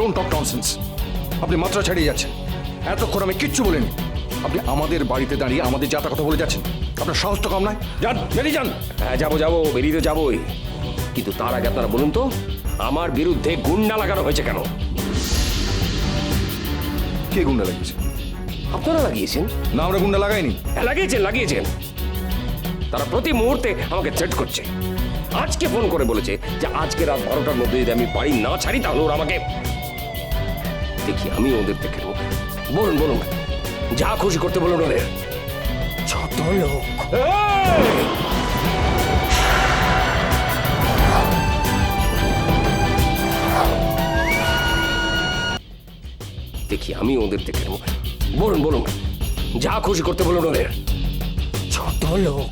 Don't talk nonsense. আপনি মাত্রা ছাড়িয়ে যাচ্ছেন। এতক্ষণ আমি কিচ্ছু বলিনি, আপনি আমাদের বাড়িতে দাঁড়িয়ে আমাদের যাতা কথা বলে যাচ্ছেন। আপনার সাহস তো কম নয়। যান, বেরিয়ে যান। হ্যাঁ যাবো, বেরিয়ে তো যাবোই, কিন্তু তার আগে আপনারা বলুন তো আমার বিরুদ্ধে গুন্ডা লাগানো হয়েছে কেন? কে গুন্ডা লাগিয়েছে? আপনারা লাগিয়েছেন? না, আমরা গুন্ডা লাগাইনি। হ্যাঁ লাগিয়েছেন। তারা প্রতি মুহূর্তে আমাকে থ্রেট করছে। আজকে ফোন করে বলেছে যে আজকে রাত 12টার মধ্যে যদি আমি বাড়ি না ছাড়ি তাহলে ওরা আমাকে, দেখি আমি ওদের থেকে নেব। বলুন যা খুশি করতে বলুন ওদের। ছোট লোক। দেখি আমি ওদের থেকে নেব। বলুন যা খুশি করতে বলুন ওদের। ছোট লোক।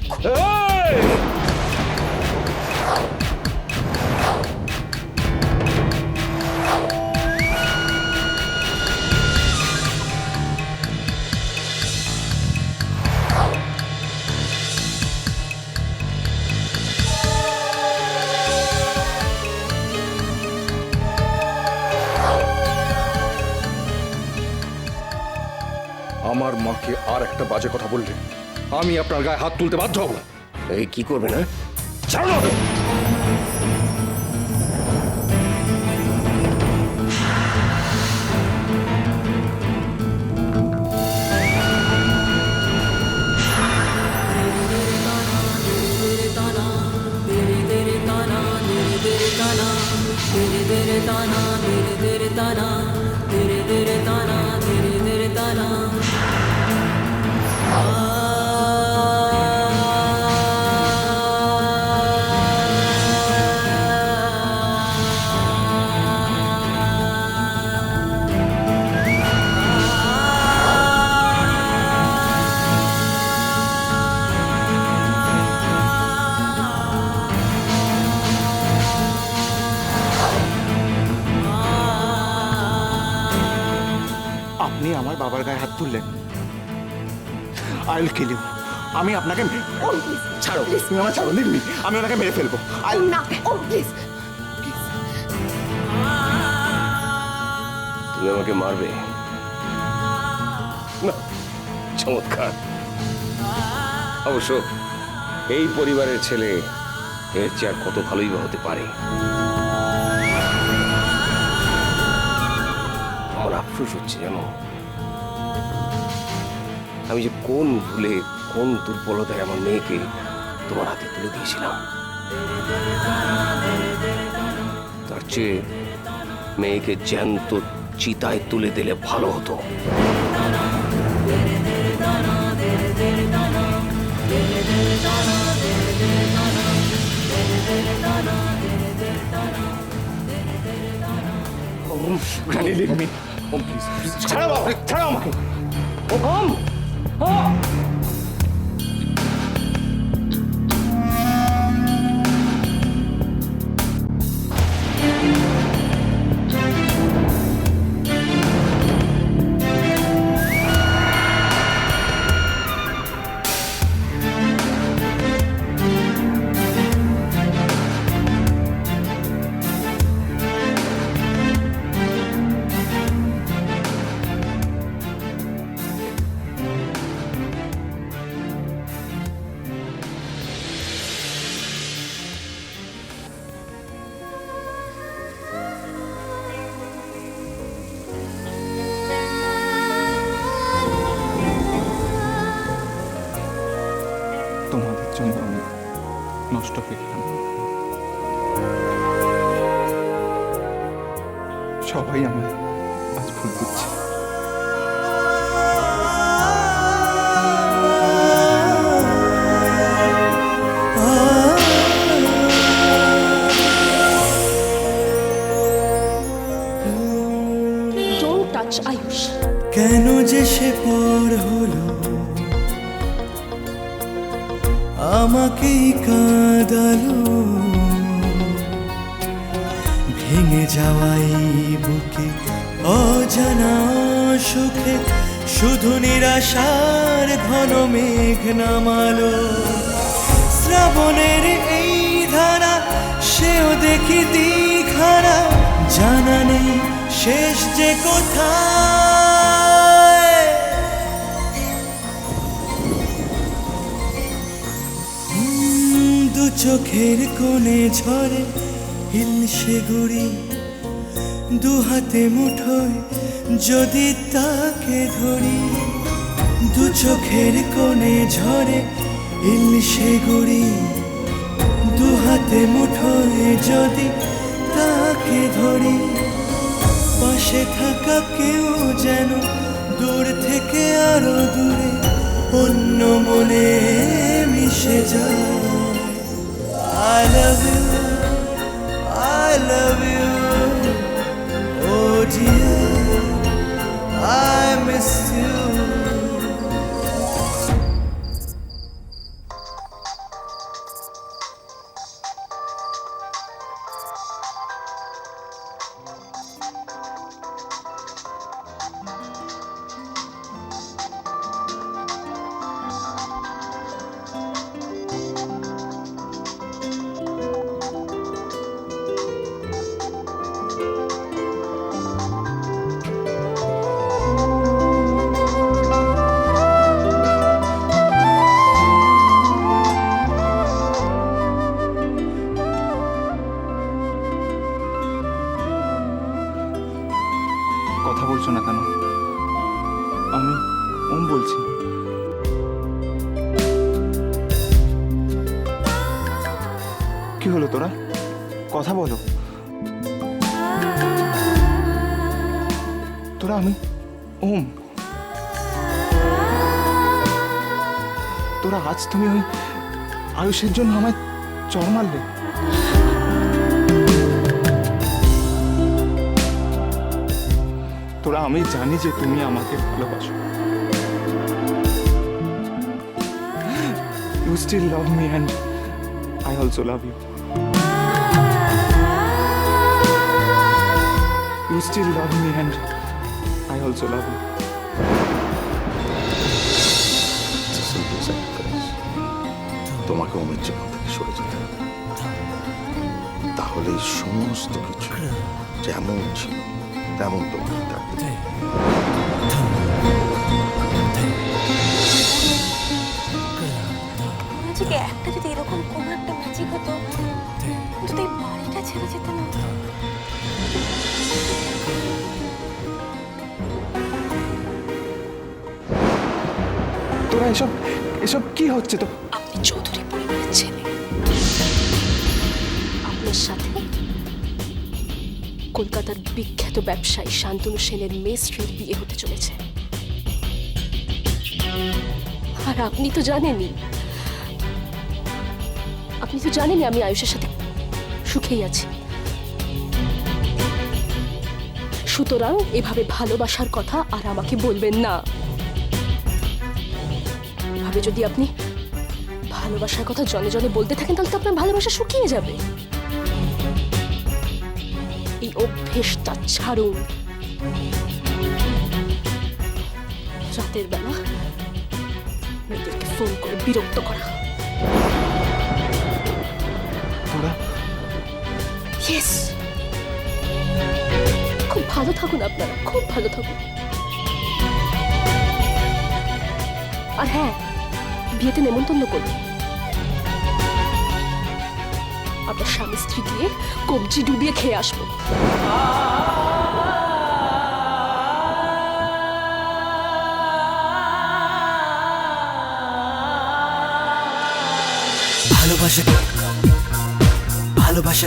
আমার মাকে আর একটা বাজে কথা বললে আমি আপনার গায়ে হাত তুলতে বাধ্য হব। এই কি করবে না? ছাড়ো না। আপনি আমার বাবার গায়ে হাত তুললেন। I will kill you. আমি আপনাকে ছাড়ো। তুমি আমার ছাড়ো দেখবি, আমি ওনাকে মেরে ফেলবো। না, ও প্লিজ। তুমি আমাকে মারবে না? চমৎকার। অবশ্য এই পরিবারের ছেলে এর চেয়ে আর কত ভালোই বা হতে পারে। আমার আফসোস হচ্ছে জানো, আমি যে কোন ভুলে কোন দুর্বলতায় আমার মেয়েকে তোমার হাতে তুলে দিয়েছিলাম। তার চেয়ে মেয়েকে জ্যান্ত চিতায় তুলে দিলে ভালো হতো। Granny, leave me. Oh, please. ছাড়াও আমাকে। তোমাদের জন্য আমি নষ্ট হয়ে গেলাম। সবাই আমায় আজ ভুল বুঝছে। Don't touch Ayush. কেন যে সে পর হলো, আমাকেই কাঁদালো, ভেঙে যাওয়াই বুকে অজানা সুখে শুধু নিরাশার ঘন মেঘ নামালো। শ্রাবণের এই ধারা সেও দেখি দিখারা, জানা নেই শেষ যে কোথায়। দু চোখের কোণে ঝরে হিলসে গুড়ি, দু হাতে মুঠোয় যদি তাকে ধরি। দু চোখের কোণে ঝরে হিলসে গুড়ি, দু হাতে মুঠোয় যদি তাকে ধরি। পাশে থাকা কেউ যেন দূর থেকে আরো দূরে অন্য মনে মিশে যায়। I love you, I love you, oh dear, I miss you. কথা বলছো না কেন? আমি ওম বলছি। কি হলো তোরা? কথা বলো। তোরা আমি ওম। তোরা আজ তুমি ওই আয়ুষের জন্য আমায় চড় মারলে। তোরা আমি জানি যে তুমি আমাকে ভালোবাসো। You still love me and I also love you. You still love me and I also love you. Simple sacrifice. তোমাকে ওমের জীবন থেকে সরে যেতে হবে, তাহলে এই সমস্ত কিছু যেমন ছিল তেমন তোমার থাকবে। ম্যাজিকে একটা যদি এরকম কোনো একটা ম্যাজিক হতো, যদি এই বাড়িটা ছেড়ে যেতে না হতো। তোরা এসব এসব কি হচ্ছে তো? আপনি চৌধুরী পরিবারের ছেলে, আপনার সাথে কলকাতার বিখ্যাত ব্যবসায়ী শান্তনু সেনের মেয়ে স্ত্রীর বিয়ে হতে চলেছে। আর আপনি তো জানেনই আমি আয়ুষের সাথে সুখেই আছি। সুতরাং এভাবে ভালোবাসার কথা আর আমাকে বলবেন না। এভাবে যদি আপনি ভালোবাসার কথা জনে জনে বলতে থাকেন, তাহলে তো আপনার ভালোবাসা শুকিয়ে যাবে। এই অভ্যেসটা ছাড়ুন। রাতের বেলা মেয়েদেরকে ফোন করে বিরক্ত করা। তোরা ইয়েস, খুব ভালো থাকুন আপনারা, খুব ভালো থাকুন। আর হ্যাঁ, বিয়েতে নেমন্তন্ন করুন। আপনার স্বামী স্ত্রী দিয়ে কবজি ডুবিয়ে খেয়ে আসবো। ভালোবাসা ভালোবাসা